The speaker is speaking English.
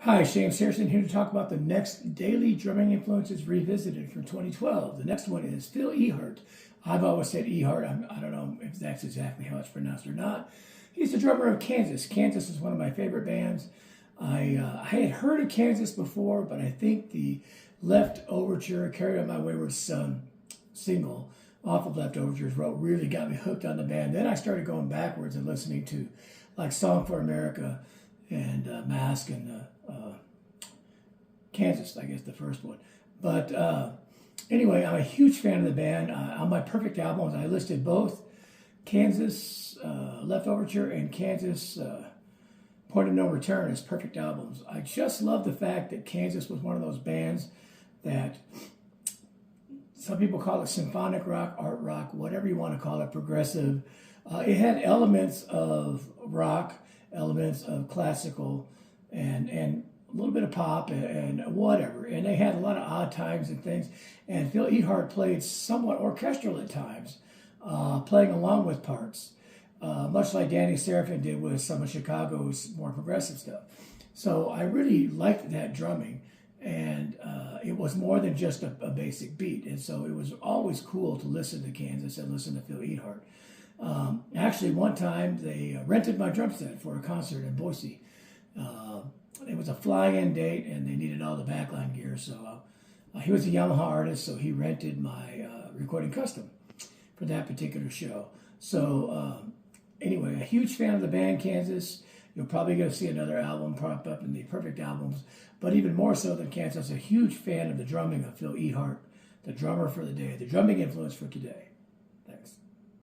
Hi, Shane Saracen here to talk about the next Daily Drumming Influences Revisited from 2012. The next one is Phil Ehart. I've always said Ehart. I don't know if that's exactly how it's pronounced or not. He's the drummer of Kansas. Kansas is one of my favorite bands. I had heard of Kansas before, but I think the Left Overture, Carry On My Wayward Son single off of Left Overtures really got me hooked on the band. Then I started going backwards and listening to like Song for America and Mask and Kansas, I guess the first one. But anyway, I'm a huge fan of the band. On my perfect albums, I listed both Kansas Left Overture and Kansas Point of No Return as perfect albums. I just love the fact that Kansas was one of those bands that some people call it symphonic rock, art rock, whatever you want to call it, progressive. It had elements of rock, elements of classical, and a little bit of pop and whatever. And they had a lot of odd times and things. And Phil Ehart played somewhat orchestral at times, playing along with parts, much like Danny Serafin did with some of Chicago's more progressive stuff. So I really liked that drumming. And it was more than just a basic beat. And so it was always cool to listen to Kansas and listen to Phil Ehart. Actually, one time they rented my drum set for a concert in Boise. It was a fly-in date, and they needed all the backline gear. So he was a Yamaha artist, so he rented my recording custom for that particular show. So anyway, a huge fan of the band Kansas. You'll probably go see another album prop up in the perfect albums, but even more so than Kansas, a huge fan of the drumming of Phil Ehart, the drummer for the day, the drumming influence for today.